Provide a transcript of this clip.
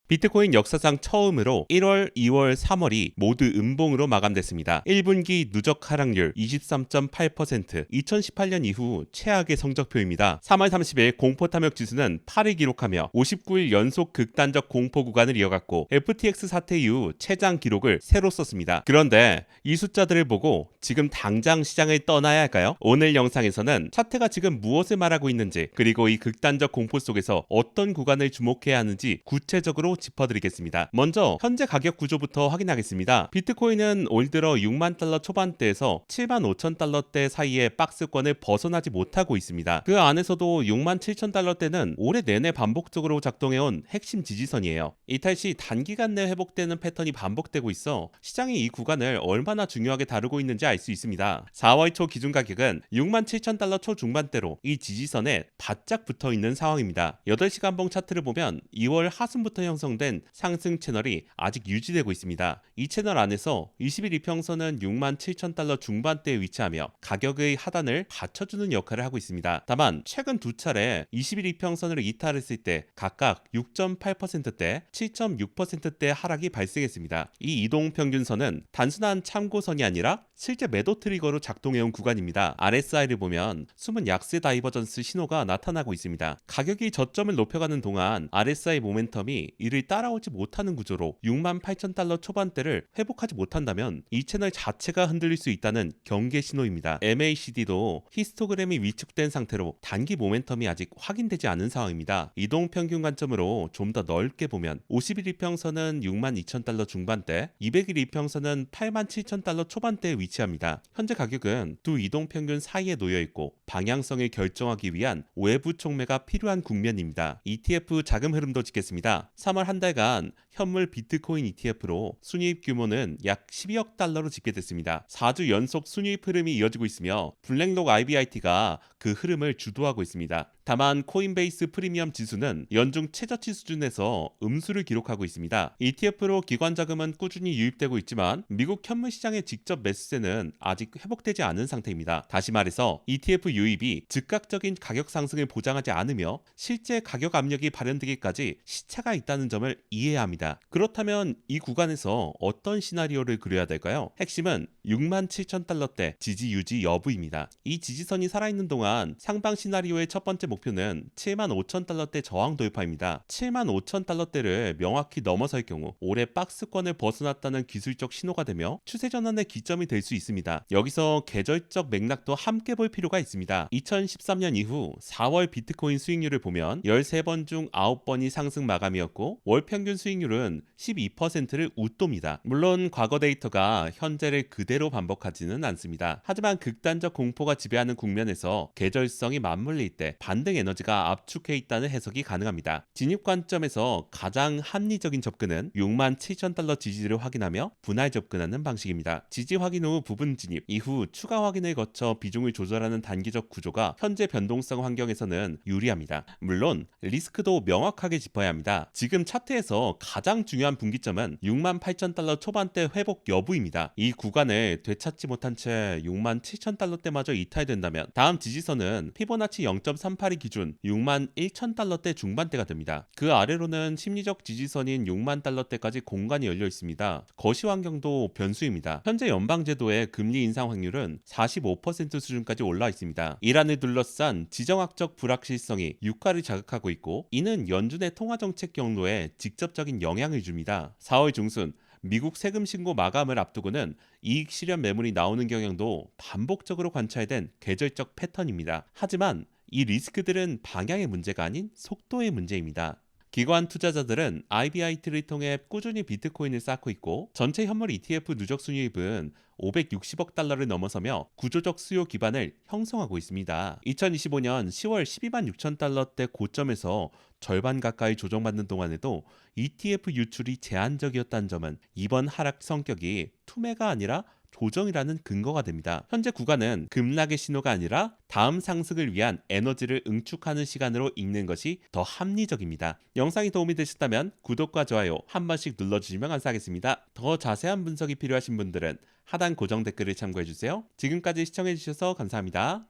비트코인 역사상 처음으로 1월, 2월, 3월이 모두 음봉으로 마감됐습니다. 1분기 누적 하락률 23.8%, 2018년 이후 최악의 성적표입니다. 3월 30일 공포 탐욕 지수는 8을 기록하며 59일 연속 극단적 공포 구간을 이어갔고 FTX 사태 이후 최장 기록을 새로 썼습니다. 그런데 이 숫자들을 보고 지금 당장 시장을 떠나야 할까요? 오늘 영상에서는 차트가 지금 무엇을 말하고 있는지, 그리고 이 극단적 공포 속에서 어떤 구간을 주목해야 하는지 구체적으로 짚어드리겠습니다. 먼저 현재 가격 구조부터 확인하겠습니다. 비트코인은 올 들어 6만 달러 초반대에서 7만 5천 달러대 사이의 박스권을 벗어나지 못하고 있습니다. 그 안에서도 6만 7천 달러대는 올해 내내 반복적으로 작동해온 핵심 지지선이에요. 이탈 시 단기간 내 회복되는 패턴이 반복되고 있어 시장이 이 구간을 얼마나 중요하게 다루고 있는지 알 수 있습니다. 4월 초 기준 가격은 6만 7천 달러 초중반대로 이 지지선에 바짝 붙어 있는 상황입니다. 8시간봉 차트를 보면 2월 하순부터 형성된 상승 채널이 아직 유지되고 있습니다. 이 채널 안에서 20일 이평선은 6만 7천 달러 중반대에 위치하며 가격의 하단을 받쳐주는 역할을 하고 있습니다. 다만 최근 두 차례 20일 이평선을 이탈했을 때 각각 6.8%대, 7.6%대 하락이 발생했습니다. 이 이동평균선은 단순한 참고선이 아니라 실제 매도 트리거로 작동해온 구간입니다. RSI를 보면 숨은 약세 다이버전스 신호가 나타나고 있습니다. 가격이 저점을 높여가는 동안 RSI 모멘텀이 이를 따라오지 못하는 구조로 6만 8천 달러 초반대를 회복하지 못한다면 이 채널 자체가 흔들릴 수 있다는 경계 신호입니다. MACD도 히스토그램이 위축된 상태로 단기 모멘텀이 아직 확인되지 않은 상황입니다. 이동평균 관점으로 좀 더 넓게 보면 50일 이평선은 6만 2천 달러 중반대, 200일 이평선은 8만 7천 달러 초반대에 위치합니다. 현재 가격은 두 이동평균 사이에 놓여있고 방향성을 결정하기 위한 외부 촉매가 필요한 국면입니다. ETF 자금 흐름도 찍겠습니다. 3월 한 달간 현물 비트코인 ETF로 순이입 규모는 약 12억 달러로 집계됐습니다. 4주 연속 순이입 흐름이 이어지고 있으며 블랙록 IBIT가 그 흐름을 주도하고 있습니다. 다만 코인베이스 프리미엄 지수는 연중 최저치 수준에서 음수를 기록하고 있습니다. ETF로 기관 자금은 꾸준히 유입되고 있지만 미국 현물 시장의 직접 매수세는 아직 회복되지 않은 상태입니다. 다시 말해서 ETF 유입이 즉각적인 가격 상승을 보장하지 않으며 실제 가격 압력이 발현되기까지 시차가 있다는 점을 이해해야 합니다. 그렇다면 이 구간에서 어떤 시나리오를 그려야 될까요? 핵심은 6만 7천 달러대 지지 유지 여부입니다. 이 지지선이 살아있는 동안 상방 시나리오의 첫 번째 목표는 7만 5천 달러대 저항 돌파입니다. 7만 5천 달러대를 명확히 넘어설 경우 올해 박스권을 벗어났다는 기술적 신호가 되며 추세 전환의 기점이 될 수 있습니다. 여기서 계절적 맥락도 함께 볼 필요가 있습니다. 2013년 이후 4월 비트코인 수익률을 보면 13번 중 9번이 상승 마감이었고 월 평균 수익률은 12%를 웃돕니다. 물론 과거 데이터가 현재를 그대로 반복하지는 않습니다. 하지만 극단적 공포가 지배하는 국면에서 계절성이 맞물릴 때 반등 에너지가 압축해 있다는 해석이 가능합니다. 진입 관점에서 가장 합리적인 접근은 6만 7천 달러 지지를 확인하며 분할 접근하는 방식입니다. 지지 확인 후 부분 진입, 이후 추가 확인을 거쳐 비중을 조절하는 단기적 구조가 현재 변동성 환경에서는 유리합니다. 물론 리스크도 명확하게 짚어야 합니다. 지금 차트에서 가장 중요한 분기점은 6만 8천 달러 초반대 회복 여부입니다. 이 구간을 되찾지 못한 채 6만 7천 달러대마저 이탈된다면 다음 지지선은 피보나치 0.38이 기준 6만 1천 달러대 중반대가 됩니다. 그 아래로는 심리적 지지선인 6만 달러대까지 공간이 열려 있습니다. 거시 환경도 변수입니다. 현재 연방제도의 금리 인상 확률은 45% 수준까지 올라 있습니다. 이란을 둘러싼 지정학적 불확실성이 유가를 자극하고 있고 이는 연준의 통화정책 경로에 직접적인 영향을 줍니다. 4월 중순 미국 세금 신고 마감을 앞두고는 이익 실현 매물이 나오는 경향도 반복적으로 관찰된 계절적 패턴입니다. 하지만 이 리스크들은 방향의 문제가 아닌 속도의 문제입니다. 기관 투자자들은 IBIT를 통해 꾸준히 비트코인을 쌓고 있고 전체 현물 ETF 누적 순이입은 560억 달러를 넘어서며 구조적 수요 기반을 형성하고 있습니다. 2025년 10월 12만 6천 달러대 고점에서 절반 가까이 조정받는 동안에도 ETF 유출이 제한적이었다는 점은 이번 하락 성격이 투매가 아니라 조정이라는 근거가 됩니다. 현재 구간은 급락의 신호가 아니라 다음 상승을 위한 에너지를 응축하는 시간으로 읽는 것이 더 합리적입니다. 영상이 도움이 되셨다면 구독과 좋아요 한 번씩 눌러주시면 감사하겠습니다. 더 자세한 분석이 필요하신 분들은 하단 고정 댓글을 참고해주세요. 지금까지 시청해주셔서 감사합니다.